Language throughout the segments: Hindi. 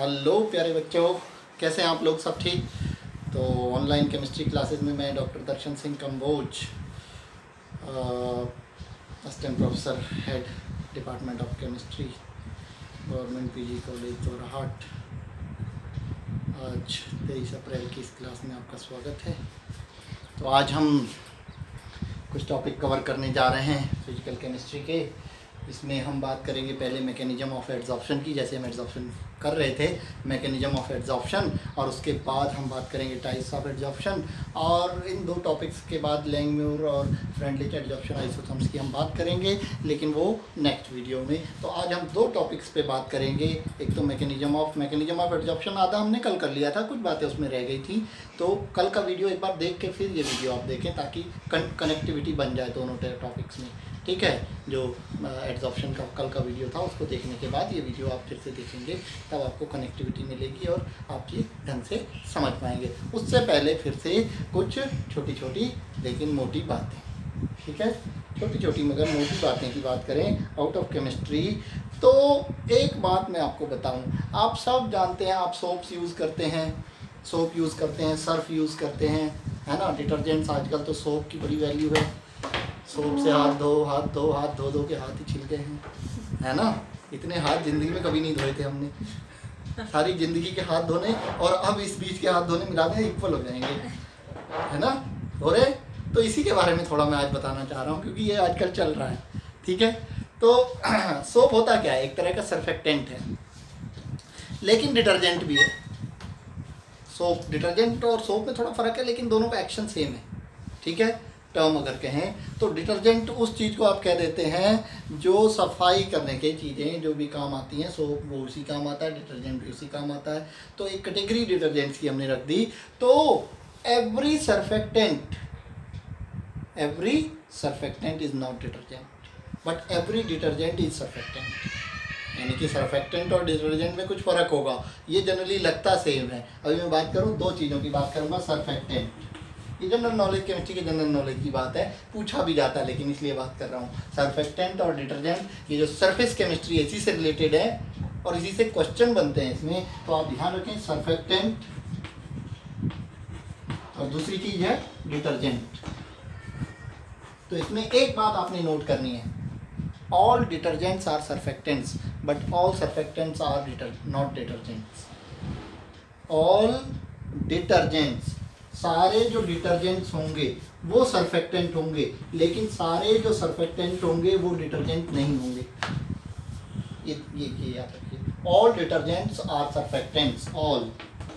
हेलो प्यारे बच्चों, कैसे हैं आप लोग? सब ठीक? तो ऑनलाइन केमिस्ट्री क्लासेस में मैं doctor Darshan Singh Kamboj, assistant professor, head department of chemistry, government PG college Jorhat. आज 23 अप्रैल की इस क्लास में आपका स्वागत है। तो आज हम कुछ टॉपिक कवर करने जा रहे हैं फिजिकल केमिस्ट्री के। इसमें हम बात करेंगे पहले मैकेनिज्म ऑफ एड्सॉर्प्शन की, जैसे हम एड्सॉर्प्शन कर रहे थे, मैकेनिज्म ऑफ एड्सॉर्प्शन, और उसके बाद हम बात करेंगे टाइप्स ऑफ एड्सॉर्प्शन। और इन दो टॉपिक्स के बाद लैंगम्यूर और फ्रेंडलिच एड्सॉर्प्शन आइसोथर्म्स की हम बात करेंगे, लेकिन वो नेक्स्ट वीडियो में। तो आज हम दो टॉपिक्स पे बात करेंगे। एक तो मैकेनिज्म ऑफ एड्सॉर्प्शन आधा हमने कल कर लिया था, कुछ बातें उसमें रह गई थी, तो कल का वीडियो एक बार देख के फिर ये वीडियो आप देखें, ताकि कनेक्टिविटी बन जाए दोनों टॉपिक्स में। ठीक है, जो एड्सॉर्प्शन का कल का वीडियो था उसको देखने के बाद ये वीडियो आप फिर से देखेंगे, तब आपको कनेक्टिविटी मिलेगी और आप ये ढंग से समझ पाएंगे। उससे पहले फिर से कुछ छोटी छोटी लेकिन मोटी बातें, ठीक है, छोटी छोटी मगर मोटी बातें की बात करें आउट ऑफ केमिस्ट्री। तो एक बात मैं आपको बताऊं, आप सब जानते हैं, आप सोप्स यूज़ करते हैं, सोप यूज़ करते हैं, सर्फ यूज़ करते हैं, है ना। डिटर्जेंट्स आजकल तो सोप की बड़ी वैल्यू है। सोप से हाथ धो के हाथ ही छिल गए हैं, है ना। इतने हाथ ज़िंदगी में कभी नहीं धोए थे हमने। सारी ज़िंदगी के हाथ धोने और अब इस बीच के हाथ धोने मिला दें, इक्वल हो जाएंगे, है ना, हो रहे। तो इसी के बारे में थोड़ा मैं आज बताना चाह रहा हूँ, क्योंकि ये आजकल चल रहा है, ठीक है। तो सोप होता क्या है? एक तरह का सर्फेक्टेंट है, लेकिन डिटर्जेंट भी है। सोप, डिटर्जेंट और सोप में थोड़ा फ़र्क है, लेकिन दोनों का एक्शन सेम है, ठीक है। टर्म अगर कहें तो डिटर्जेंट उस चीज़ को आप कह देते हैं जो सफाई करने की चीज़ें जो भी काम आती हैं। सोप वो उसी काम आता है, डिटर्जेंट भी उसी काम आता है। तो एक कैटेगरी डिटर्जेंट्स की हमने रख दी। तो every surfactant is not detergent, but every detergent is surfactant. यानी कि सर्फेक्टेंट और डिटर्जेंट में कुछ फ़र्क होगा, ये जनरली लगता सेम है। अभी मैं बात करूँ दो चीज़ों की बात करूँगा। सर्फेक्टेंट, ये जनरल नॉलेज, केमिस्ट्री के जनरल नॉलेज की बात है, पूछा भी जाता है, लेकिन इसलिए बात कर रहा हूँ। सर्फेक्टेंट और डिटर्जेंट, ये जो सरफेस केमिस्ट्री है, इसी से रिलेटेड है और इसी से क्वेश्चन बनते हैं इसमें। तो आप ध्यान रखें, सर्फेक्टेंट और दूसरी चीज़ है डिटर्जेंट। तो इसमें एक बात आपने नोट करनी है, all detergents are surfactants, but all surfactants are not detergents. All detergents, सारे जो डिटर्जेंट्स होंगे वो सर्फेक्टेंट होंगे, लेकिन सारे जो सर्फेक्टेंट होंगे वो डिटर्जेंट नहीं होंगे। ये याद रखिए, all detergents are surfactants, all,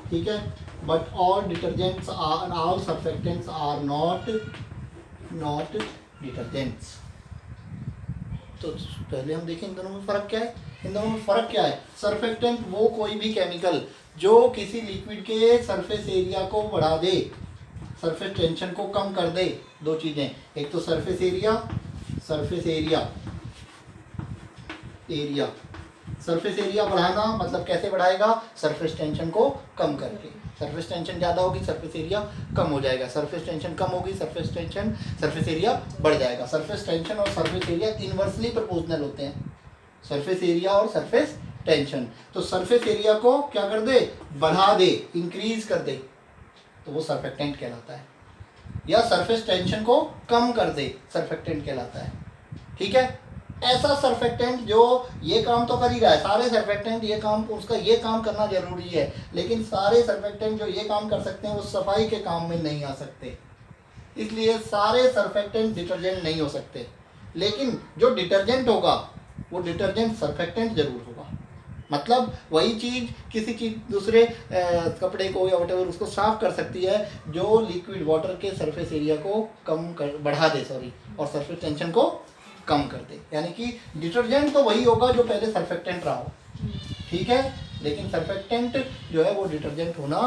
ठीक है, but all detergents are, all surfactants are not detergents. तो पहले हम देखें इन दोनों में फ़र्क क्या है। इन दोनों में फ़र्क क्या है? सर्फेक्टेंट वो कोई भी केमिकल जो किसी लिक्विड के सरफेस एरिया को बढ़ा दे, सरफेस टेंशन को कम कर दे। दो चीज़ें, एक तो सरफेस एरिया, सरफेस एरिया बढ़ाना, मतलब कैसे बढ़ाएगा? सरफेस टेंशन को कम करके। सरफेस टेंशन ज़्यादा होगी, सरफेस एरिया कम हो जाएगा। सरफेस टेंशन कम होगी, सरफेस एरिया बढ़ जाएगा। सरफेस टेंशन और सरफेस एरिया इनवर्सली प्रोपोर्शनल होते हैं, सरफेस एरिया और सरफेस टेंशन। तो सरफेस एरिया को क्या कर दे? बढ़ा दे, इंक्रीज कर दे, तो वो सर्फेक्टेंट कहलाता है। या सरफेस टेंशन को कम कर दे, सर्फेक्टेंट कहलाता है, ठीक है। ऐसा सर्फेक्टेंट जो ये काम तो कर ही रहा है, सारे सर्फेक्टेंट ये काम, उसका ये काम करना जरूरी है, लेकिन सारे सर्फेक्टेंट जो ये काम कर सकते हैं वो सफाई के काम में नहीं आ सकते, इसलिए सारे सर्फेक्टेंट डिटर्जेंट नहीं हो सकते। लेकिन जो डिटर्जेंट होगा वो डिटर्जेंट सर्फेक्टेंट जरूर होगा। मतलब वही चीज़ किसी चीज़ दूसरे कपड़े को या व्हाटएवर उसको साफ कर सकती है जो लिक्विड वाटर के सरफेस एरिया को बढ़ा दे, और सरफेस टेंशन को कम कर दे। यानी कि डिटर्जेंट तो वही होगा जो पहले सर्फेक्टेंट रहा हो, ठीक है, लेकिन सर्फेक्टेंट जो है वो डिटर्जेंट होना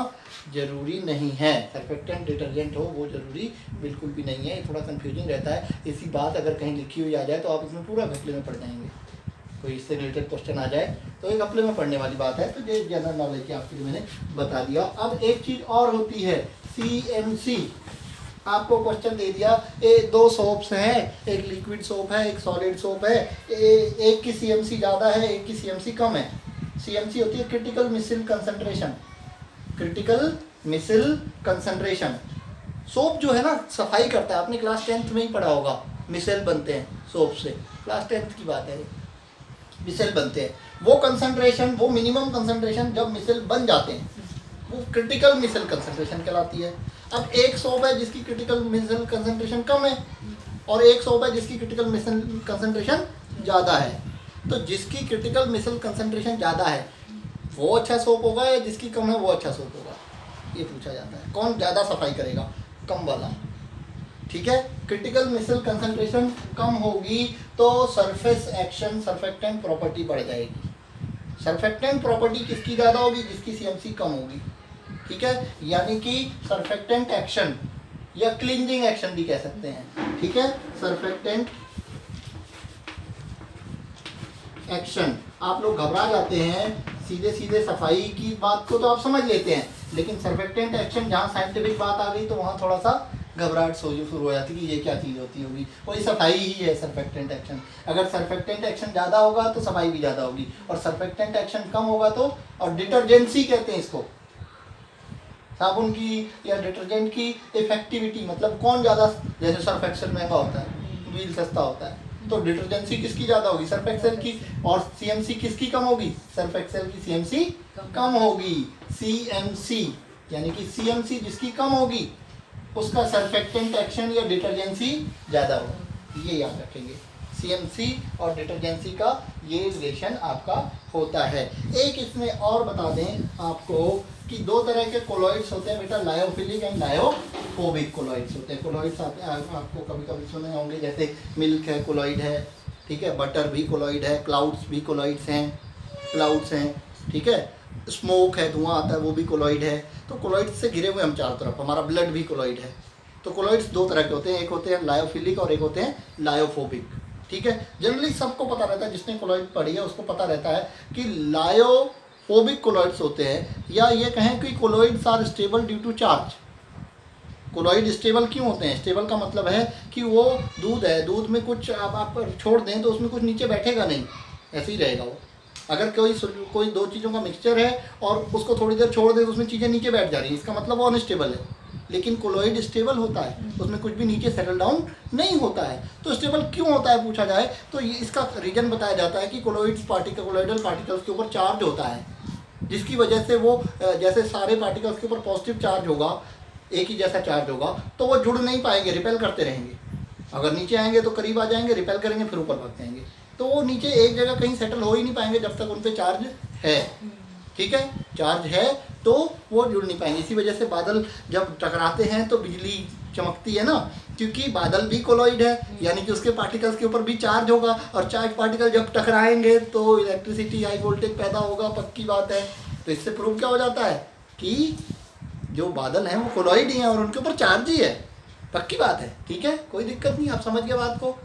जरूरी नहीं है। सर्फेक्टेंट डिटर्जेंट हो वो जरूरी बिल्कुल भी नहीं है। ये थोड़ा कन्फ्यूजिंग रहता है। इसी बात अगर कहीं लिखी हुई आ जाए तो आप इसमें पूरा घपले में पड़ जाएंगे। कोई इससे रिलेटेड क्वेश्चन आ जाए तो एक घपले में पढ़ने वाली बात है। तो ये जनरल नॉलेज की आपके लिए मैंने बता दिया। अब एक चीज़ और होती है, CMC। आपको क्वेश्चन दे दिया, दो सोप्स हैं, एक लिक्विड सोप है, एक सॉलिड सोप है, एक की CMC ज़्यादा है, एक की CMC कम है। CMC होती है critical missile concentration, critical missile concentration. Soap जो है ना सफाई करता है, आपने क्लास 10th में ही पढ़ा होगा, मिसेल बनते हैं सोप से, क्लास 10th की बात है, मिसेल बनते हैं। वो कंसंट्रेशन, वो मिनिमम कंसंट्रेशन जब मिसेल बन जाते हैं वो क्रिटिकल मिसेल कंसंट्रेशन कहलाती है। अब एक सोप है जिसकी क्रिटिकल मिसेल कंसंट्रेशन कम है और एक सोप है जिसकी क्रिटिकल मिसेल कंसंट्रेशन ज़्यादा है। तो जिसकी क्रिटिकल मिसेल कंसंट्रेशन ज़्यादा है वो अच्छा सोप होगा या जिसकी कम है वो अच्छा सोप होगा, ये पूछा जाता है। कौन ज़्यादा सफाई करेगा? कम वाला, ठीक है। क्रिटिकल मिसल कंसंट्रेशन कम होगी तो सरफेस एक्शन सर्फेक्टेंट प्रॉपर्टी बढ़ जाएगी। सर्फेक्टेंट प्रॉपर्टी किसकी ज़्यादा होगी? जिसकी CMC कम होगी, ठीक है। यानी कि सर्फेक्टेंट एक्शन या क्लींजिंग एक्शन भी कह सकते हैं, ठीक है। सर्फेक्टेंट एक्शन, आप लोग घबरा जाते हैं, सीधे सीधे सफाई की बात को तो आप समझ लेते हैं, लेकिन सर्फेक्टेंट एक्शन जहाँ साइंटिफिक बात आ गई तो वहाँ थोड़ा सा घबराहट शुरू हो जाती है कि ये क्या चीज़ होती होगी। वही सफाई ही है सर्फेक्टेंट एक्शन। अगर सर्फेक्टेंट एक्शन ज़्यादा होगा तो सफाई भी ज़्यादा होगी, और सर्फेक्टेंट एक्शन कम होगा तो, और डिटर्जेंसी कहते हैं इसको, साबुन की या डिटर्जेंट की इफेक्टिविटी, मतलब कौन ज़्यादा, जैसे सर्फ एक्सेल महंगा होता है, व्हील सस्ता होता है, तो डिटर्जेंसी किसकी ज़्यादा होगी? सर्फ एक्सेल की। और CMC किसकी कम होगी? सर्फ एक्सेल की CMC कम होगी। CMC यानी कि CMC जिसकी कम होगी उसका सर्फेक्टेंट एक्शन या डिटर्जेंसी ज़्यादा होगा, ये याद रखेंगे। CMC और डिटर्जेंसी का ये रिलेशन आपका होता है। एक इसमें और बता दें आपको कि दो तरह के कोलॉइड्स होते हैं बेटा, लायोफिलिक एंड लायोफोबिक कोलॉइड्स होते हैं। कोलॉइड्स आपको कभी कभी सुने होंगे, जैसे मिल्क है कोलॉइड है, ठीक है, बटर भी कोलॉइड है, क्लाउड्स भी कोलॉइड्स हैं, ठीक है, स्मोक है, धुआं आता है, वो भी कोलॉइड है। तो कोलॉइड्स से घिरे हुए हम चारों तरफ, हमारा ब्लड भी कोलॉइड है। तो कोलॉइड्स दो तरह के होते हैं, एक होते हैं लायोफिलिक और एक होते हैं लायोफोबिक, ठीक है। जनरली सबको पता रहता है, जिसने कोलॉइड पढ़ी है उसको पता रहता है कि लायोफोबिक कोलॉइड्स होते हैं, या ये कहें कि colloids are stable due to charge. Colloid stable क्यों होते हैं? स्टेबल का मतलब है कि वो दूध है, दूध में कुछ आप छोड़ दें तो उसमें कुछ नीचे बैठेगा नहीं, ऐसे ही रहेगा वो। अगर कोई दो चीज़ों का मिक्सचर है और उसको थोड़ी देर छोड़ दे तो उसमें चीज़ें नीचे बैठ जा रही हैं, इसका मतलब वो अनस्टेबल है। लेकिन कोलॉइड स्टेबल होता है, उसमें कुछ भी नीचे सेटल डाउन नहीं होता है। तो स्टेबल क्यों होता है पूछा जाए तो ये इसका रीजन बताया जाता है कि कोलॉइडल पार्टिकल्स के ऊपर चार्ज होता है, जिसकी वजह से वो जैसे सारे पार्टिकल्स के ऊपर पॉजिटिव चार्ज होगा, एक ही जैसा चार्ज होगा, तो वो जुड़ नहीं पाएंगे, रिपेल करते रहेंगे। अगर नीचे आएंगे तो करीब आ जाएंगे, रिपेल करेंगे, फिर ऊपर भाग जाएंगे। तो वो नीचे एक जगह कहीं सेटल हो ही नहीं पाएंगे जब तक उन पे चार्ज है, ठीक है। चार्ज है तो वो जुड़ नहीं पाएंगे। इसी वजह से बादल जब टकराते हैं तो बिजली चमकती है ना, क्योंकि बादल भी कोलॉइड है, यानी कि उसके पार्टिकल्स के ऊपर भी चार्ज होगा, और चार्ज पार्टिकल जब टकराएंगे तो इलेक्ट्रिसिटी, हाई वोल्टेज पैदा होगा, पक्की बात है। तो इससे प्रूव क्या हो जाता है कि जो बादल हैं वो कोलॉइड ही हैं और उनके ऊपर चार्ज ही है, पक्की बात है, ठीक है, कोई दिक्कत नहीं, आप समझ गए बात को।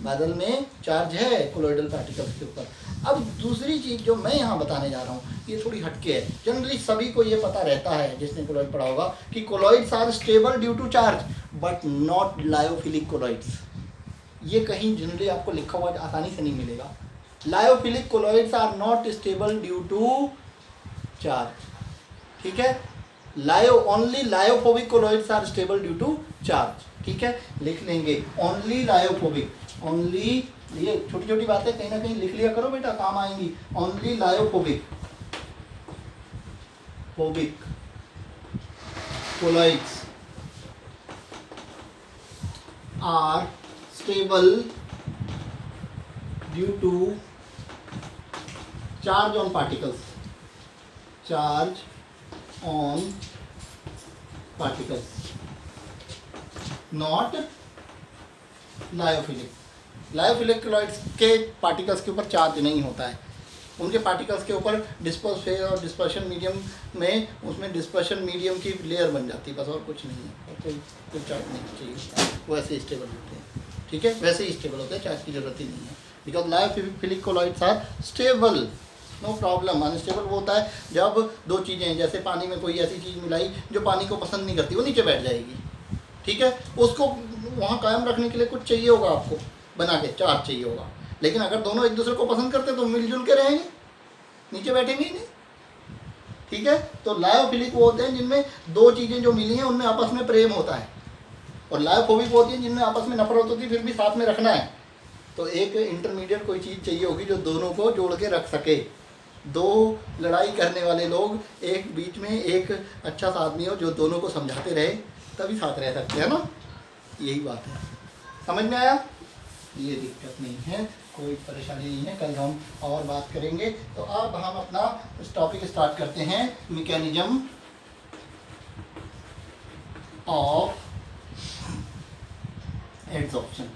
बादल में चार्ज है कोलॉइडल पार्टिकल्स के ऊपर। अब दूसरी चीज़ जो मैं यहाँ बताने जा रहा हूँ ये थोड़ी हटके है। जनरली सभी को ये पता रहता है जिसने कोलॉइड पढ़ा होगा कि colloids are stable due to charge but not lyophilic colloids. ये कहीं जनरली आपको लिखा हुआ आसानी से नहीं मिलेगा। Lyophilic colloids are not stable due to charge, ठीक है। Only lyophobic colloids are stable due to charge, ठीक है, लिख लेंगे ओनली लायोफोबिक। ओनली, ये छोटी छोटी बातें कहीं ना कहीं लिख लिया करो बेटा, काम आएंगी। Only lyophobic colloids are stable due to charge on particles, charge on particles, not lyophilic. Lyophilic colloids के पार्टिकल्स के ऊपर चार्ज नहीं होता है, उनके पार्टिकल्स के ऊपर डिस्पर्स फेज और डिस्पर्शन मीडियम में, उसमें डिस्पर्शन मीडियम की लेयर बन जाती है, बस और कुछ नहीं है, और कोई चार्ज नहीं चाहिए, वो ऐसे स्टेबल होते हैं, ठीक है, वैसे ही स्टेबल होते हैं, चार्ज की जरूरत ही नहीं है। Because lyophilic colloids are stable, no problem. Unstable वो होता है जब दो चीज़ें, जैसे पानी में कोई ऐसी चीज़ मिलाई जो पानी को पसंद नहीं करती, वो नीचे बैठ जाएगी, ठीक है, उसको वहाँ कायम रखने के लिए कुछ चाहिए होगा, आपको बना के चार्ज चाहिए होगा। लेकिन अगर दोनों एक दूसरे को पसंद करते हैं तो मिलजुल के रहेंगे, नीचे बैठेंगे ही नहीं, ठीक है। तो लायोफिलिक वो होते हैं जिनमें दो चीज़ें जो मिली हैं उनमें आपस में प्रेम होता है, और लायोफोबिक होती है जिनमें आपस में नफरत होती है फिर भी साथ में रखना है। तो एक इंटरमीडिएट कोई चीज़ चाहिए होगी जो दोनों को जोड़ के रख सके। दो लड़ाई करने वाले लोग, एक बीच में एक अच्छा सा आदमी हो जो दोनों को समझाते रहे, तभी साथ रह सकते हैं ना। यही बात है, समझ में आया? ये दिक्कत नहीं है, कोई परेशानी नहीं है, कल हम और बात करेंगे। तो अब हम अपना इस टॉपिक स्टार्ट करते हैं, मैकेनिज्म ऑफ एडसॉर्प्शन।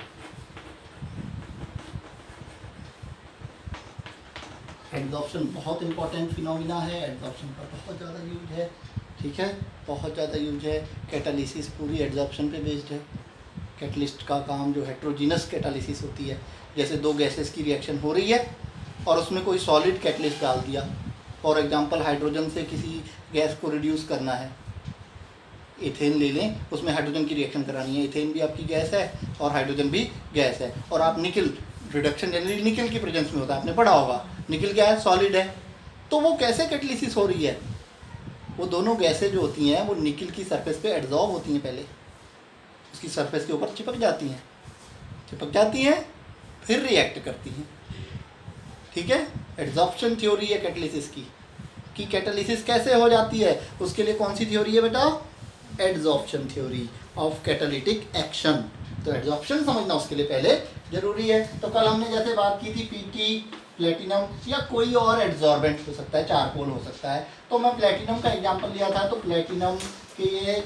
एडसॉर्प्शन बहुत इंपॉर्टेंट फिनोमिना है, एडसॉर्प्शन का बहुत ज़्यादा यूज है, ठीक है, बहुत ज़्यादा यूज है। कैटालिसिस पूरी एडसॉर्प्शन पे बेस्ड है। कैटलिस्ट का काम जो हेट्रोजीनस कैटालिसिस होती है, जैसे दो गैसेस की रिएक्शन हो रही है और उसमें कोई सॉलिड कैटलिस्ट डाल दिया, फॉर एग्जांपल हाइड्रोजन से किसी गैस को रिड्यूस करना है, इथेन ले लें, उसमें हाइड्रोजन की रिएक्शन करानी है, इथेन भी आपकी गैस है और हाइड्रोजन भी गैस है, और आप निकल, रिडक्शन जनरली निकल की प्रेजेंस में होता है, आपने पढ़ा होगा, निकल क्या है, सॉलिड है। तो वो कैसे कैटलिसिस हो रही है, वो दोनों गैसें जो होती हैं वो निकल की सरफेस पे एड्जॉर्ब होती हैं, पहले उसकी सरफेस के ऊपर चिपक जाती हैं, फिर रिएक्ट करती हैं, ठीक है। एड्जॉर्प्शन थ्योरी है कैटलिसिस की, कि कैटालिसिस कैसे हो जाती है, उसके लिए कौन सी थ्योरी है बेटा, adsorption theory of catalytic action. तो एड्जॉर्प्शन समझना उसके लिए पहले जरूरी है। तो कल हमने जैसे बात की थी पीटी, प्लेटिनम या कोई और एड्जॉर्बेंट हो सकता है, चारकोल हो सकता है, तो मैं प्लेटिनम का एग्जांपल लिया था। तो प्लेटिनम के ये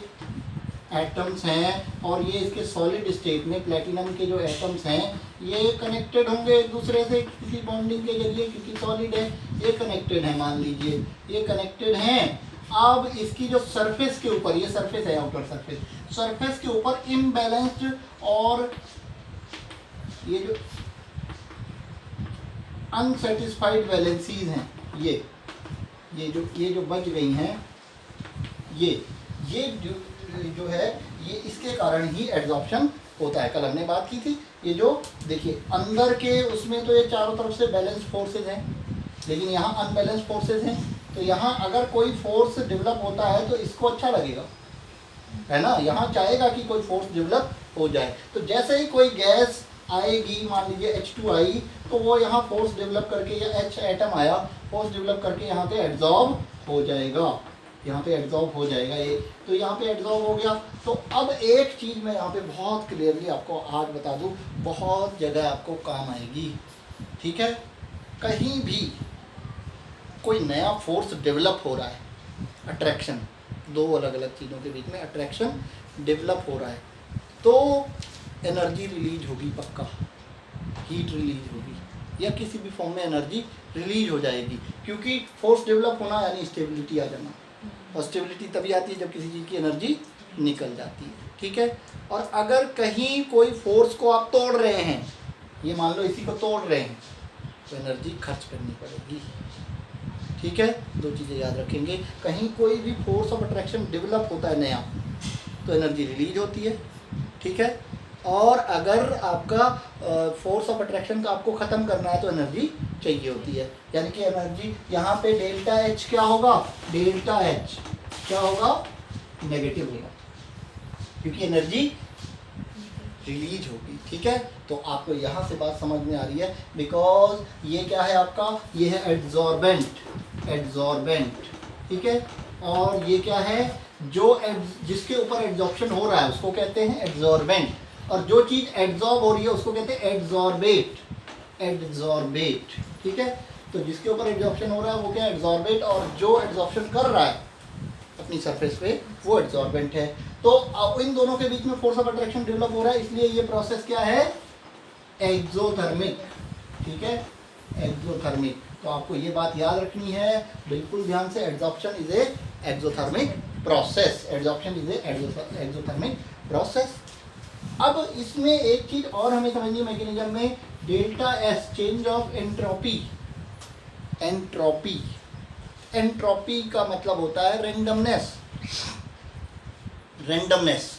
एटम्स हैं और ये इसके सॉलिड स्टेट में प्लेटिनम के जो एटम्स हैं ये कनेक्टेड होंगे एक दूसरे से किसी बॉन्डिंग के जरिए, क्योंकि सॉलिड है, ये कनेक्टेड है, मान लीजिए ये कनेक्टेड हैं। अब इसकी जो सरफेस के ऊपर, ये सरफेस है, आउटर सरफेस, सरफेस के ऊपर इम्बैलेंस्ड और ये जो अनसेटिस्फाइड वैलेंसीज हैं, ये जो बच गई हैं, ये जो है, ये इसके कारण ही एड्जॉर्प्शन होता है। कल हमने बात की थी, ये जो देखिए अंदर के उसमें तो ये चारों तरफ से बैलेंस फोर्सेज हैं, लेकिन यहाँ अनबैलेंस फोर्सेज हैं। तो यहाँ अगर कोई फोर्स डेवलप होता है तो इसको अच्छा लगेगा, है ना, यहाँ चाहेगा कि कोई फोर्स डेवलप हो जाए। तो जैसे ही कोई गैस आएगी, मान लीजिए H2 आई, तो वो यहाँ फोर्स डेवलप करके, या H एटम आया, फोर्स डेवलप करके यहाँ पे एड्जॉर्ब हो जाएगा, यहाँ पे एड्जॉर्ब हो जाएगा ये, तो यहाँ पे एड्जॉर्ब हो गया। तो अब एक चीज़ मैं यहाँ पे बहुत क्लियरली आपको आज बता दूँ, बहुत जगह आपको काम आएगी, ठीक है। कहीं भी कोई नया फोर्स डेवलप हो रहा है, अट्रैक्शन, दो अलग अलग चीज़ों के बीच में अट्रैक्शन डेवलप हो रहा है, तो एनर्जी रिलीज होगी, पक्का हीट रिलीज होगी, या किसी भी फॉर्म में एनर्जी रिलीज हो जाएगी, क्योंकि फोर्स डेवलप होना यानी स्टेबिलिटी आ जाना, और स्टेबिलिटी तभी आती है जब किसी चीज़ की एनर्जी निकल जाती है, ठीक है। और अगर कहीं कोई फोर्स को आप तोड़ रहे हैं, ये मान लो इसी को तोड़ रहे हैं, तो एनर्जी खर्च करनी पड़ेगी, ठीक है। दो चीज़ें याद रखेंगे, कहीं कोई भी फोर्स ऑफ अट्रैक्शन डेवलप होता है नया, तो एनर्जी रिलीज होती है, ठीक है। और अगर आपका फोर्स ऑफ अट्रैक्शन का आपको ख़त्म करना है तो एनर्जी चाहिए होती है, यानी कि एनर्जी यहाँ पे डेल्टा एच क्या होगा, डेल्टा एच क्या होगा, नेगेटिव होगा, क्योंकि एनर्जी रिलीज होगी, ठीक है। तो आपको यहाँ से बात समझ में आ रही है, बिकॉज ये क्या है आपका, ये है एड्जॉर्बेंट, ठीक है। और ये क्या है, जो जिसके ऊपर एड्जॉर्प्शन हो रहा है उसको कहते हैं एड्जॉर्बेंट, और जो चीज़ एड्जॉर्ब हो रही है उसको कहते हैं एड्जॉर्बेट, ठीक है। तो जिसके ऊपर एड्जॉर्प्शन हो रहा है वो क्या है, एड्जॉर्बेट, और जो एड्जॉर्प्शन कर रहा है अपनी सरफेस पे वो एड्जॉर्बेंट है। तो इन दोनों के बीच में फोर्स ऑफ अट्रैक्शन डेवलप हो रहा है, इसलिए ये प्रोसेस क्या है, एक्सोथर्मिक, ठीक है, एक्सोथर्मिक। तो आपको ये बात याद रखनी है बिल्कुल ध्यान से, adsorption is a exothermic process, adsorption is a exothermic process. अब इसमें एक चीज और हमें समझनी है मैकेनिज्म में, delta S, change of entropy. Entropy का मतलब होता है रेंडमनेस।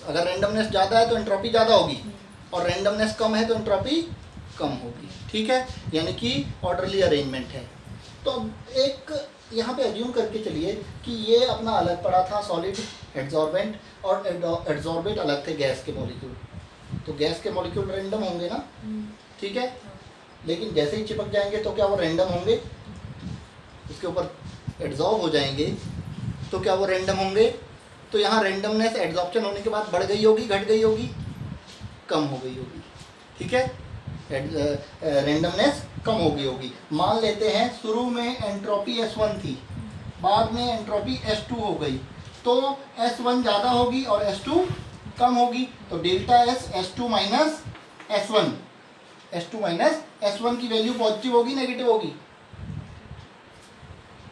अगर रेंडमनेस ज़्यादा है तो एंट्रोपी ज़्यादा होगी, और रेंडमनेस कम है तो एंट्रोपी कम होगी, ठीक है। यानी कि ऑर्डरली अरेंजमेंट है, तो अब एक यहाँ पे एज्यूम करके चलिए कि ये अपना अलग पड़ा था सॉलिड एड्सॉर्बेंट, और एड्सॉर्बेंट अलग थे गैस के मॉलिक्यूल। तो गैस के मॉलिक्यूल रैंडम होंगे ना, ठीक है, लेकिन जैसे ही चिपक जाएंगे तो क्या वो रैंडम होंगे, उसके ऊपर एड्सॉर्ब हो जाएंगे तो क्या वो रैंडम होंगे। तो यहाँ रैंडमनेस एड्सॉर्प्शन होने के बाद बढ़ गई होगी, घट गई होगी, कम हो गई होगी, ठीक है, रैंडमनेस कम हो गई होगी। मान लेते हैं शुरू में एंट्रोपी S1 थी, बाद में एंट्रोपी S2 हो गई, तो S1 ज़्यादा होगी और S2 कम होगी, तो delta S S2 minus S1, S2 minus S1 की वैल्यू पॉजिटिव होगी नेगेटिव होगी,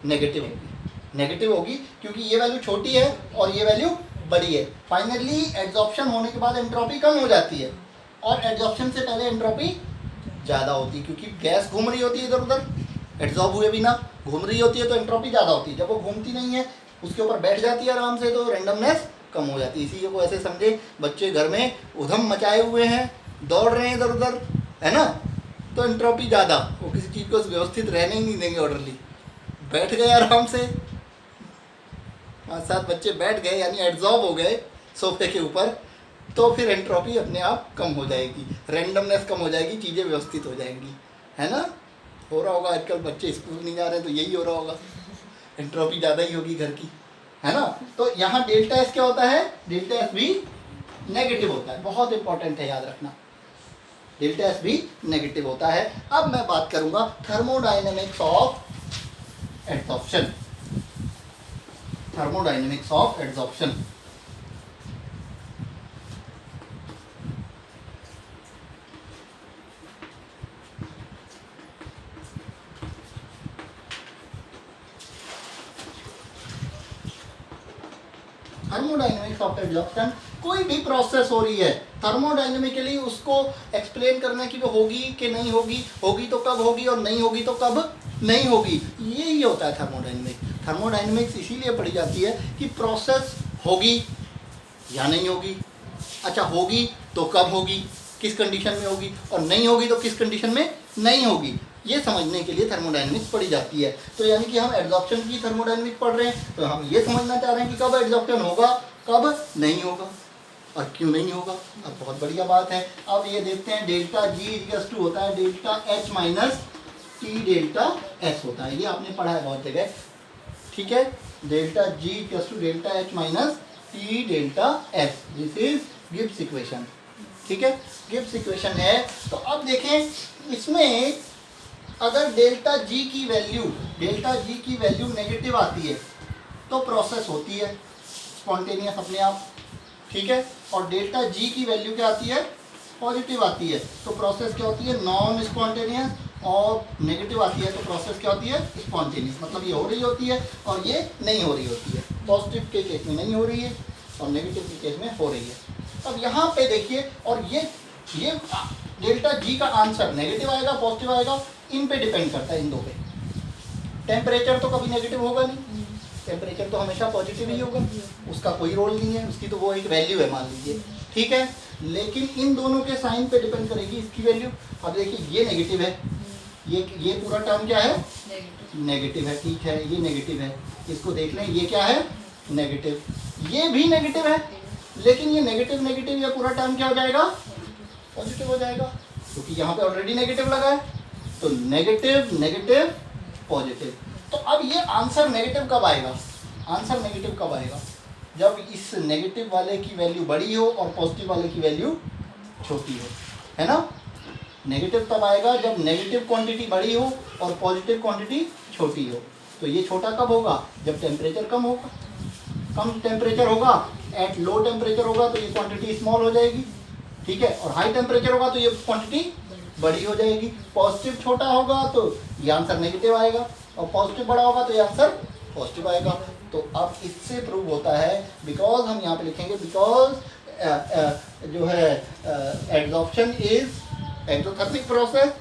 नेगेटिव होगी, नेगेटिव होगी, क्योंकि ये वैल्यू छोटी है और ये वैल्यू बड़ी है। फाइनली एड्सॉर्प्शन होने के बाद एंट्रोपी कम हो जाती है और एड्सॉर्प्शन से पहले एंट्रोपी ज़्यादा होती है, क्योंकि गैस घूम रही होती है इधर उधर, एड्सॉर्ब हुए बिना घूम रही होती है, तो एंट्रोपी ज़्यादा होती है। जब वो घूमती नहीं है, उसके ऊपर बैठ जाती है आराम से, तो रैंडमनेस कम हो जाती है। इसी को ऐसे समझे, बच्चे घर में उधम मचाए हुए हैं, दौड़ रहे हैं इधर उधर, है ना, तो एंट्रोपी ज़्यादा, वो किसी चीज़ को व्यवस्थित रहने ही नहीं देंगे ऑर्डरली। बैठ गए आराम से, 5-7 बच्चे बैठ गए यानी एड्सॉर्ब हो गए सोफे के ऊपर, तो फिर एंट्रोपी अपने आप कम हो जाएगी, रैंडमनेस कम हो जाएगी, चीज़ें व्यवस्थित हो जाएंगी, है ना। हो रहा होगा आजकल बच्चे स्कूल नहीं जा रहे तो यही हो रहा होगा, एंट्रोपी ज़्यादा ही होगी घर की, है ना। तो यहाँ डेल्टा एस क्या होता है, डेल्टा एस भी नेगेटिव होता है, बहुत इंपॉर्टेंट है याद रखना, डेल्टा एस भी नेगेटिव होता है। अब मैं बात करूँगा thermodynamics of adsorption, thermodynamics of adsorption. Thermodynamics of adsorption, कोई भी प्रोसेस हो रही है थर्मोडाइनमिकली, उसको एक्सप्लेन करना कि वो होगी कि नहीं होगी, होगी तो कब होगी और नहीं होगी तो कब नहीं होगी, यही होता है थर्मोडाइनमिक्स। थर्मोडाइनमिक्स इसीलिए पढ़ी जाती है कि प्रोसेस होगी या नहीं होगी, अच्छा होगी तो कब होगी, किस कंडीशन में होगी, और नहीं होगी तो किस कंडीशन में नहीं होगी, ये समझने के लिए थर्मोडाइनमिक्स पढ़ी जाती है। तो यानी कि हम एड्सॉर्प्शन की थर्मोडाइनमिक्स पढ़ रहे हैं, तो हम ये समझना चाह रहे हैं कि कब एड्सॉर्प्शन होगा, कब नहीं होगा, और क्यों नहीं होगा। अब बहुत बढ़िया बात है, अब ये देखते हैं डेल्टा जी इक्वल्स टू होता है delta H minus T delta S होता है, ये आपने पढ़ा है बहुत जगह, ठीक है। Delta G equals to delta H minus T delta S, this is Gibbs equation, ठीक है, गिब्स इक्वेशन है। तो अब देखें इसमें अगर डेल्टा जी की वैल्यू नेगेटिव आती है तो प्रोसेस होती है स्पॉन्टेनियस अपने आप, ठीक है, और डेल्टा जी की वैल्यू क्या आती है, पॉजिटिव आती है, तो प्रोसेस क्या होती है, नॉन स्पॉन्टेनियस, और नेगेटिव आती है तो प्रोसेस क्या होती है, स्पॉन्टेनियस, मतलब ये हो रही होती है और ये नहीं हो रही होती है, पॉजिटिव के केस में नहीं हो रही है और नेगेटिव के केस में हो रही है। अब यहाँ पे देखिए, और ये डेल्टा जी का आंसर नेगेटिव आएगा पॉजिटिव आएगा, इन पे डिपेंड करता है, इन दो पे। टेम्परेचर तो कभी नेगेटिव होगा नहीं, टेम्परेचर तो हमेशा पॉजिटिव ही होगा, उसका कोई रोल नहीं है, उसकी तो वो एक वैल्यू है मान लीजिए, ठीक है, लेकिन इन दोनों के साइन पे डिपेंड करेगी इसकी वैल्यू। अब देखिए ये नेगेटिव है, ये पूरा टर्म क्या है, नेगेटिव है, ठीक है, ये नेगेटिव है, इसको देख लें, ये क्या है, नेगेटिव, ये भी नेगेटिव है, लेकिन ये नेगेटिव नेगेटिव ये पूरा टर्म क्या हो जाएगा, पॉजिटिव हो जाएगा, क्योंकि यहाँ पे ऑलरेडी नेगेटिव लगा है, तो नेगेटिव नेगेटिव पॉजिटिव। तो अब ये आंसर नेगेटिव कब आएगा, आंसर नेगेटिव कब आएगा, जब इस नेगेटिव वाले की वैल्यू बड़ी हो और पॉजिटिव वाले की वैल्यू छोटी हो, है ना। नेगेटिव तब आएगा जब नेगेटिव क्वांटिटी बड़ी हो और पॉजिटिव क्वांटिटी छोटी हो। तो ये छोटा कब होगा, जब टेम्परेचर कम होगा, कम टेम्परेचर होगा, एट लो टेम्परेचर होगा तो ये क्वांटिटी स्मॉल हो जाएगी, ठीक है, और हाई टेम्परेचर होगा तो ये क्वांटिटी बड़ी हो जाएगी। पॉजिटिव छोटा होगा तो ये आंसर नेगेटिव आएगा और पॉजिटिव बड़ा होगा तो ये आंसर पॉजिटिव आएगा। तो अब इससे प्रूव होता है, बिकॉज हम यहाँ पे लिखेंगे बिकॉज जो है adsorption is exothermic process,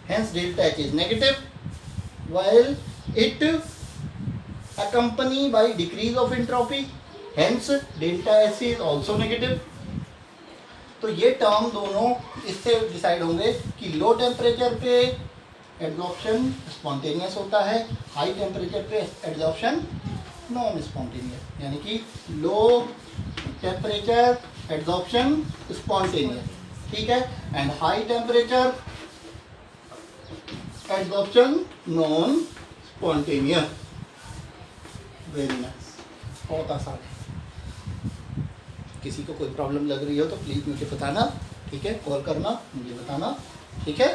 hence delta H is negative while it accompanied by decrease of entropy, hence delta S is also negative। तो ये टर्म दोनों इससे डिसाइड होंगे कि लो टेम्परेचर पे एड्जॉर्प्शन स्पॉन्टेनियस होता है, हाई टेम्परेचर पे एड्जॉर्प्शन नॉन स्पॉन्टेनियस, यानी कि लो टेम्परेचर एड्जॉर्प्शन स्पॉन्टेनियस, ठीक है, and high temperature adsorption non spontaneous. Very nice, बहुत आसान है। किसी को कोई प्रॉब्लम लग रही हो तो प्लीज़ मुझे बताना, ठीक है, कॉल करना, मुझे बताना, ठीक है,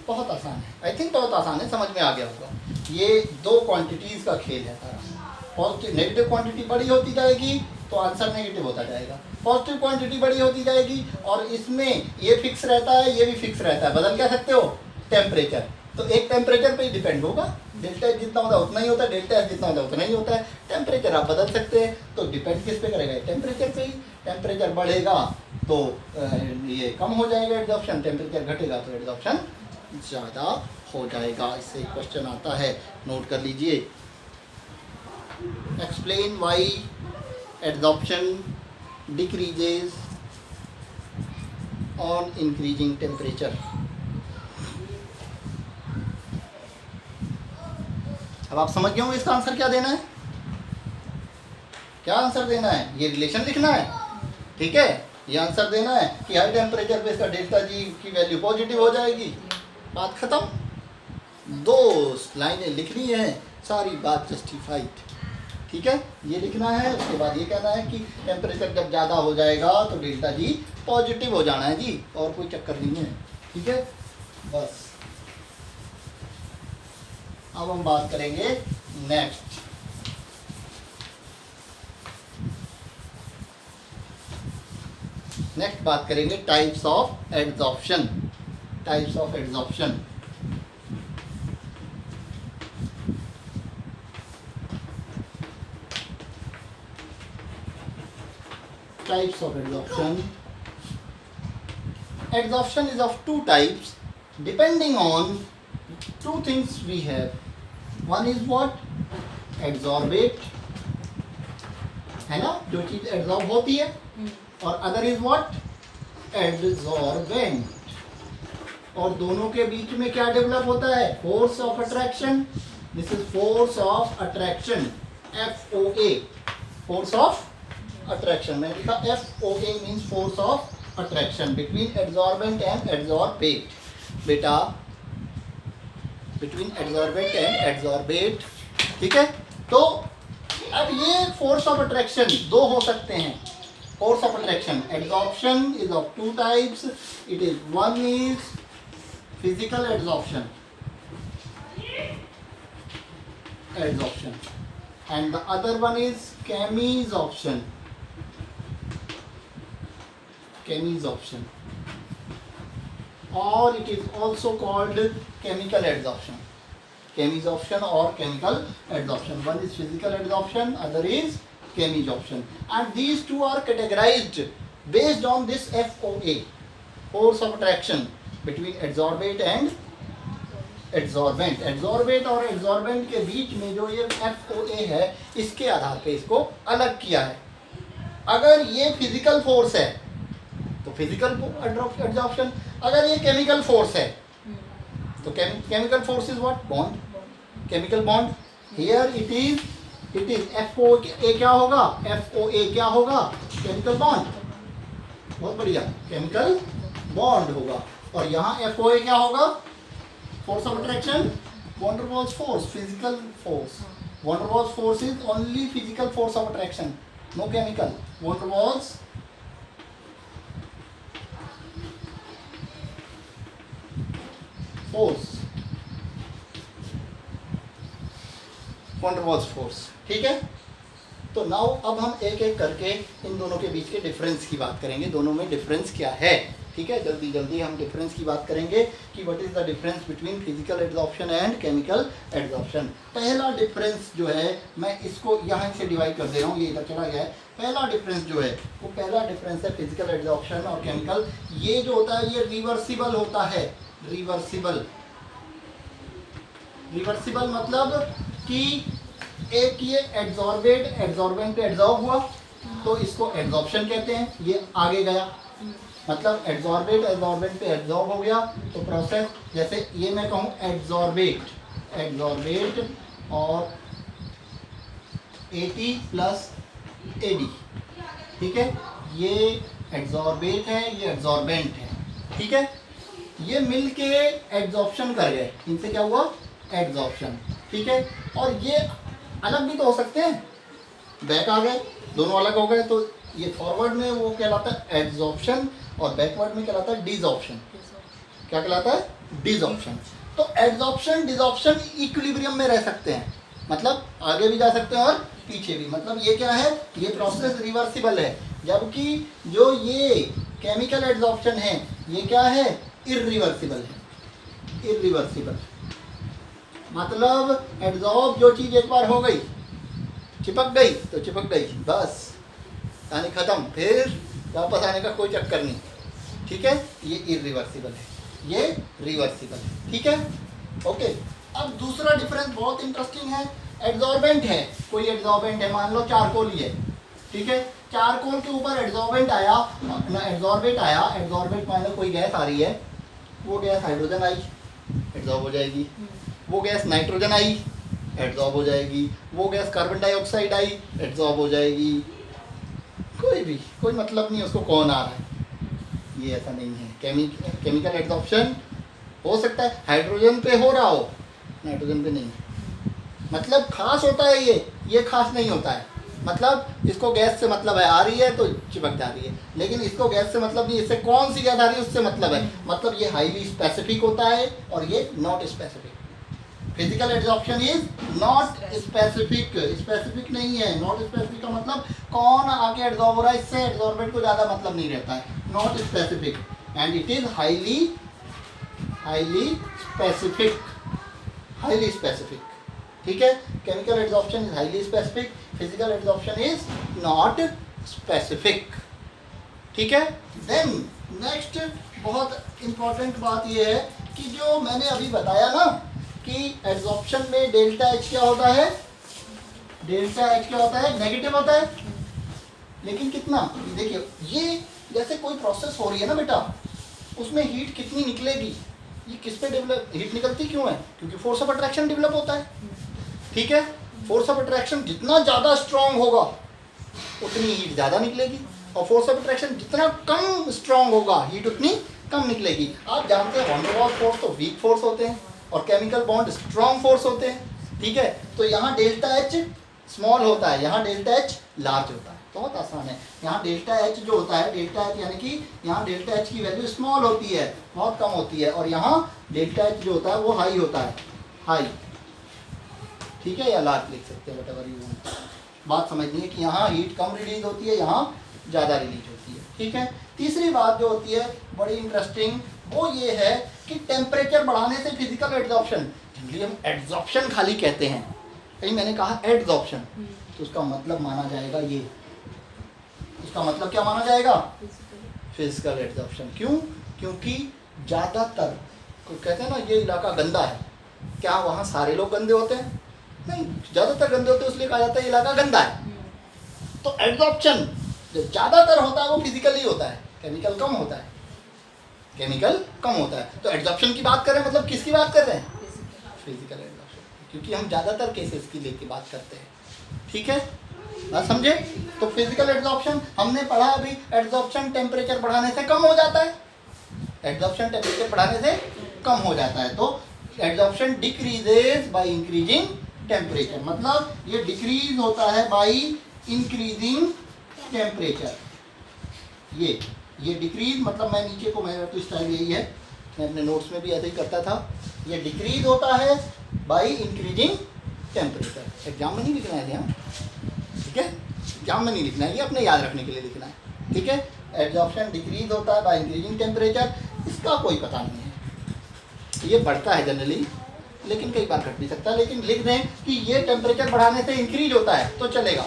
बहुत आसान है। आई थिंक बहुत आसान है, समझ में आ गया होगा। ये दो क्वांटिटीज़ का खेल है सारा। पॉजिटिव नेगेटिव क्वांटिटी बड़ी होती जाएगी तो आंसर नेगेटिव होता जाएगा, पॉजिटिव क्वांटिटी बड़ी होती जाएगी, और इसमें ये फिक्स रहता है, ये भी फिक्स रहता है। बदल क्या सकते हो? टेम्परेचर, तो एक टेम्परेचर पे ही डिपेंड होगा। डेल्टा एच जितना होता है उतना ही होता है, डेल्टा एच जितना होता है उतना ही होता है। टेम्परेचर आप बदल सकते हैं, तो डिपेंड किस पे करेगा? टेम्परेचर पे ही। टेम्परेचर बढ़ेगा तो ये कम हो जाएगा एड्जॉर्प्शन, टेम्परेचर घटेगा तो एड्जॉर्प्शन ज़्यादा हो जाएगा। इससे एक क्वेश्चन आता है, नोट कर लीजिए। Explain why adsorption decreases on increasing temperature. अब आप समझ गए होंगे इसका आंसर क्या देना है, क्या आंसर देना है? ये रिलेशन लिखना है, ठीक है, ये आंसर देना है कि हाई टेम्परेचर पे इसका डेल्टा जी की वैल्यू पॉजिटिव हो जाएगी। बात खत्म। दो लाइनें लिखनी है, सारी बात जस्टिफाइड, ठीक है, ये लिखना है। उसके बाद ये कहना है कि टेम्परेचर जब ज़्यादा हो जाएगा तो डेल्टा जी पॉजिटिव हो जाना है जी, और कोई चक्कर नहीं है, ठीक है, बस। अब हम बात करेंगे नेक्स्ट। नेक्स्ट बात करेंगे types of adsorption. Types of adsorption, types of adsorption. Adsorption is of two types depending on two things we have. One is what? Adsorbate, है ना, जो चीज एड्सॉर्ब होती है, और अदर इज व्हाट? एडसॉर्बेंट। और दोनों के बीच में क्या डेवलप होता है? Force of attraction. This is force of attraction, FOA, force of attraction. मैंने लिखा FOA means force of attraction between adsorbent and adsorbate. बेटा, बिटवीन एड्सॉर्बेंट एंड एड्सॉर्बेट, ठीक है। तो अब ये फोर्स ऑफ अट्रैक्शन दो हो सकते हैं। Force of attraction, adsorption is of two types. It is, one is physical adsorption, adsorption, and the other one is chemisorption, chemisorption, or it is also called chemical adsorption, chemisorption or chemical adsorption. One is physical adsorption, other is chemisorption, and these two are categorized based on this FOA, force of attraction between adsorbate and adsorbent. Adsorbate और एड्सॉर्बेंट के बीच में जो ये FOA है, इसके आधार पे इसको अलग किया है। अगर ये फिजिकल फोर्स है तो फिजिकल एड्सॉर्प्शन, अगर ये केमिकल फोर्स है तो chemical force is what? Bond, chemical bond. Here it is FOA क्या होगा? FOA क्या होगा? Chemical bond. बहुत बढ़िया, केमिकल बॉन्ड होगा। और यहाँ FOA क्या होगा? Force of attraction, van der Waals force, physical force. Van der Waals force is only physical force of attraction, no chemical. Van der Waals force, van der Waals force, ठीक है। तो नाउ अब हम एक एक करके इन दोनों के बीच के डिफरेंस की बात करेंगे, दोनों में डिफरेंस क्या है, ठीक है। जल्दी जल्दी हम डिफरेंस की बात करेंगे कि what is the difference between physical adsorption and chemical adsorption. पहला डिफरेंस जो है, मैं इसको यहाँ से डिवाइड कर दे रहा हूँ, ये इधर चला गया है। पहला डिफरेंस जो है वो पहला डिफरेंस है फिजिकल एड्सॉर्प्शन और केमिकल। ये जो होता है ये रिवर्सिबल होता है, रिवर्सिबल। रिवर्सिबल मतलब कि एक ये एड्सॉर्बेंट पे एड्सॉर्ब हुआ तो इसको एड्सॉर्प्शन कहते हैं, ये आगे गया, मतलब एड्जॉर्बेट एड्जॉर्बेंट पे एड्जॉर्ब हो गया तो प्रोसेस, जैसे ये मैं कहूँ एड्जॉर्बेट और AT प्लस AD, ठीक है, ये एड्जॉर्बेट है, ये एड्जॉर्बेंट है, ठीक है, ये मिलके एड्जॉर्प्शन कर गए, इनसे क्या हुआ एड्जॉर्प्शन, ठीक है। और ये अलग भी तो हो सकते हैं, बैक आ गए, दोनों अलग हो गए, तो ये फॉरवर्ड में वो कहलाता है एड्जॉर्प्शन और बैकवर्ड में कहलाता है डिसऑर्प्शन। क्या कहलाता है डिसऑर्प्शन। तो एड्जॉर्प्शन डिसऑर्प्शन इक्विलिब्रियम में रह सकते हैं, मतलब आगे भी जा सकते हैं और पीछे भी, मतलब ये क्या है, ये प्रोसेस रिवर्सिबल है, जबकि जो ये केमिकल एड्जॉर्प्शन है ये क्या है इरिवर्सिबल है, इरिवर्सिबल, मतलब एड्जॉर्ब जो चीज़ एक बार हो गई, चिपक गई तो चिपक गई, बस कहानी खत्म, फिर वापस आने का कोई चक्कर नहीं, ठीक है, ये इरिवर्सिबल है, ये रिवर्सिबल है, ठीक है, ओके। अब दूसरा डिफरेंस बहुत इंटरेस्टिंग है, एड्जॉर्बेंट है, कोई एड्जॉर्बेंट है, मान लो चारकोल ही है, ठीक है, चारकोल के ऊपर एड्जॉर्बेंट आया, एड्जॉर्बेट आया, एड्जॉर्बेट मान लो कोई गैस आ रही है, वो गैस हाइड्रोजन आई, एड्जॉर्ब हो जाएगी, वो गैस नाइट्रोजन आई, एड्जॉर्ब हो जाएगी, वो गैस कार्बन डाइऑक्साइड आई, एड्जॉर्ब हो जाएगी, कोई मतलब नहीं उसको कौन आ रहा है, ये ऐसा नहीं है। केमिकल एड्जॉर्प्शन हो सकता है हाइड्रोजन पे हो रहा हो, नाइट्रोजन पे नहीं, मतलब खास होता है, ये खास नहीं होता है, मतलब इसको गैस से मतलब है, आ रही है तो चिपक जा रही है, लेकिन इसको गैस से मतलब नहीं, इससे कौन सी गैस आ रही है उससे मतलब है, मतलब ये हाईली स्पेसिफिक होता है और ये not specific. Physical adsorption is not specific, specific नहीं है, नॉट स्पेसिफिक का मतलब कौन आके एड्जॉर्ब हो रहा है, इससे एड्जॉर्बेंट को ज़्यादा मतलब नहीं रहता है, not specific, and it is highly specific, ठीक है। Chemical adsorption is highly specific, physical adsorption is not specific, ठीक है। देन नेक्स्ट बहुत इंपॉर्टेंट बात यह है कि जो मैंने अभी बताया ना कि एड्जॉर्प्शन में डेल्टा H क्या होता है, डेल्टा H क्या होता है, नेगेटिव होता है, लेकिन कितना, देखिए ये जैसे कोई प्रोसेस हो रही है ना बेटा, उसमें हीट कितनी निकलेगी, ये किस पे डेवलप, हीट निकलती क्यों है, क्योंकि फोर्स ऑफ अट्रैक्शन डेवलप होता है, ठीक है। फोर्स ऑफ अट्रैक्शन जितना ज़्यादा स्ट्रांग होगा उतनी हीट ज़्यादा निकलेगी, और फोर्स ऑफ अट्रैक्शन जितना कम स्ट्रांग होगा हीट उतनी कम निकलेगी। आप जानते हैं वॉन डर वाल्स फोर्स तो वीक फोर्स होते हैं और केमिकल बॉन्ड स्ट्रांग फोर्स होते हैं, ठीक है। तो यहाँ डेल्टा H स्मॉल होता है, यहाँ डेल्टा H लार्ज होता है, बहुत आसान है। यहाँ डेल्टा H जो होता है, डेल्टा H यानी कि यहाँ डेल्टा H की वैल्यू स्मॉल होती है, बहुत कम होती है, और यहाँ डेल्टा H जो होता है वो हाई होता है, हाई, ठीक है, या लार्ज लिख सकते हैं, व्हाटएवर यू वांट, बात समझनी है कि यहाँ हीट कम रिलीज होती है, यहाँ ज़्यादा रिलीज होती है, ठीक है। तीसरी बात जो होती है बड़ी इंटरेस्टिंग, वो ये है कि टेम्परेचर बढ़ाने से फिजिकल एड्जॉर्प्शन, जनरली हम एड्जॉर्प्शन खाली कहते हैं, कहीं मैंने कहा एड्जॉर्प्शन, तो उसका मतलब माना जाएगा ये, उसका मतलब क्या माना जाएगा, फिजिकल एड्जॉर्प्शन। क्यों, क्योंकि ज़्यादातर कोई कहते हैं ना ये इलाका गंदा है, क्या वहाँ सारे लोग गंदे होते हैं, नहीं, ज़्यादातर गंदे होते हैं, इसलिए कहा जाता है ये इलाका गंदा है। तो एड्जॉर्प्शन जो ज़्यादातर होता है वो फिजिकली होता है, केमिकल कम होता है, केमिकल कम होता है। तो एड्जॉर्प्शन की बात करें मतलब किसकी बात कर रहे हैं, फिजिकल एड्जॉर्प्शन, क्योंकि हम ज़्यादातर केसेस की लेके बात करते हैं, ठीक है, ना समझे। तो फिजिकल एड्जॉर्प्शन हमने पढ़ा अभी, एड्जॉर्प्शन टेम्परेचर बढ़ाने से कम हो जाता है, एड्जॉर्प्शन टेम्परेचर बढ़ाने से कम हो जाता है। तो adsorption decreases by increasing temperature, मतलब ये डिक्रीज होता है बाय इंक्रीजिंग टेम्परेचर, ये डिक्रीज, मतलब मैं नीचे को, मेरा तो स्टाइल यही है, मैं अपने नोट्स में भी ऐसे ही करता था, ये डिक्रीज होता है बाय इंक्रीजिंग टेम्परेचर। एग्जाम में नहीं लिखना है ध्यान, ठीक है, एग्जाम में नहीं लिखना है, ये अपने याद रखने के लिए लिखना है, ठीक है। एड्जॉर्प्शन डिक्रीज होता है बाय इंक्रीजिंग टेम्परेचर, इसका कोई पता नहीं है, ये बढ़ता है जनरली, लेकिन कई बार घट भी सकता है, लेकिन लिख दें कि ये टेम्परेचर बढ़ाने से इंक्रीज होता है तो चलेगा,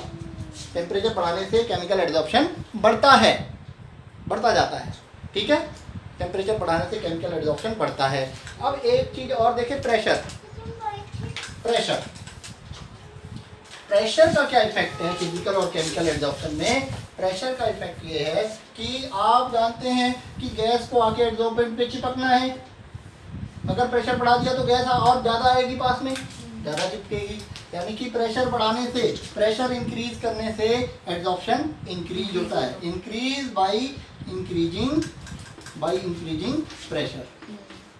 टेम्परेचर बढ़ाने से केमिकल एड्जॉर्प्शन बढ़ता है, बढ़ता जाता है, ठीक है, टेम्परेचर बढ़ाने से केमिकल एड्जॉर्प्शन बढ़ता है। अब एक चीज़ और देखें, प्रेशर, प्रेशर का क्या इफेक्ट है फिजिकल और केमिकल एड्जॉर्प्शन में। प्रेशर का इफेक्ट ये है कि आप जानते हैं कि गैस को आके एडजॉर्बेंट पे चिपकना है। अगर प्रेशर बढ़ा दिया तो गैस और ज़्यादा आएगी, पास में ज़्यादा चिपकेगी। यानी कि प्रेशर बढ़ाने से, प्रेशर इंक्रीज करने से एडजॉर्प्शन इंक्रीज होता है। Increase by increasing pressure.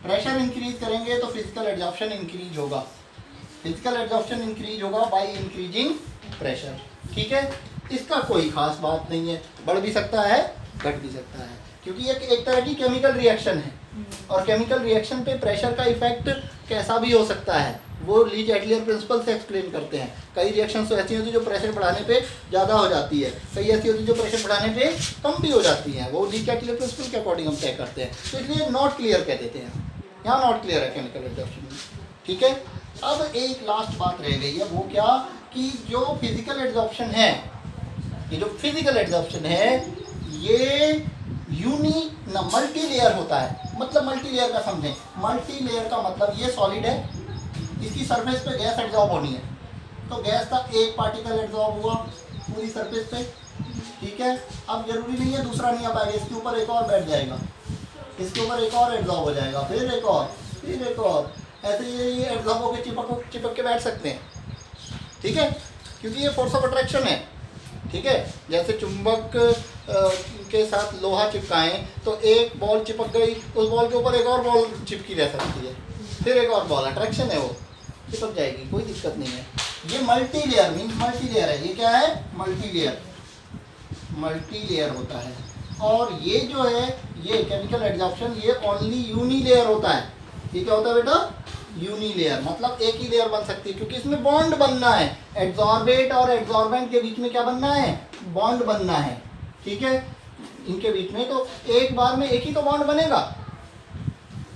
Pressure increase करेंगे तो फिजिकल एडजॉर्प्शन इंक्रीज होगा। फिजिकल एडजॉर्प्शन इंक्रीज होगा बाय इंक्रीजिंग प्रेशर। ठीक है, इसका कोई खास बात नहीं है, बढ़ भी सकता है घट भी सकता है, क्योंकि ये एक तरह की केमिकल रिएक्शन है। और केमिकल रिएक्शन पे प्रेशर का इफेक्ट कैसा भी हो सकता है, वो लीच एटलियर प्रिंसिपल से एक्सप्लेन करते हैं। कई रिएक्शंस तो ऐसी होती है जो प्रेशर बढ़ाने पे ज़्यादा हो जाती है, कई ऐसी होती है जो प्रेशर बढ़ाने पे कम भी हो जाती हैं। वो लीच एटलियर प्रिंसिपल के अकॉर्डिंग हम तय करते हैं, तो इसलिए नॉट क्लियर कह देते हैं। यहाँ नॉट क्लियर है केमिकल एडजॉर्प्शन। ठीक है, अब एक लास्ट बात रह गई है, वो क्या कि जो फिजिकल एडजॉर्प्शन है, ये जो फिजिकल एडजॉर्प्शन है ये मल्टी लेयर होता है। मतलब मल्टी लेयर का समझें, मल्टी लेयर का मतलब ये सॉलिड है, इसकी सरफेस पे गैस एडजॉर्ब होनी है, तो गैस का एक पार्टिकल एडजॉर्ब हुआ पूरी सरफेस पे। ठीक है, अब जरूरी नहीं है दूसरा नहीं आ पाएगा, इसके ऊपर एक और बैठ जाएगा, इसके ऊपर एक और एडजॉर्ब हो जाएगा, फिर एक और, फिर एक और, ऐसे ये एडजॉर्ब होकर चिपक के बैठ सकते हैं। ठीक है, क्योंकि ये फोर्स ऑफ अट्रैक्शन है। ठीक है, जैसे चुंबक के साथ लोहा चिपकाएं तो एक बॉल चिपक गई, उस बॉल के ऊपर एक और बॉल चिपकी रह सकती है, फिर एक और बॉल, अट्रैक्शन है, वो चिपक जाएगी, कोई दिक्कत नहीं है। ये multi layer means multi layer है। ये क्या है? मल्टी लेयर, मल्टी लेयर होता है। और ये जो है ये केमिकल एडजॉर्प्शन ये ओनली यूनी लेयर होता है। ये क्या होता है बेटा? यूनी लेयर, मतलब एक ही लेयर बन सकती है, क्योंकि इसमें बॉन्ड बनना है। एड्सॉर्बेट और एड्सॉर्बेंट के बीच में क्या बनना है? बॉन्ड बनना है। ठीक है, इनके बीच में तो एक बार में एक ही तो बॉन्ड बनेगा,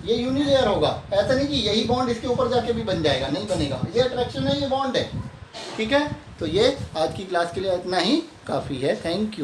ये यूनी लेयर होगा। ऐसा नहीं कि यही बॉन्ड इसके ऊपर जाके भी बन जाएगा, नहीं बनेगा। ये अट्रैक्शन है, ये बॉन्ड है। ठीक है, तो ये आज की क्लास के लिए इतना ही काफ़ी है। Thank you.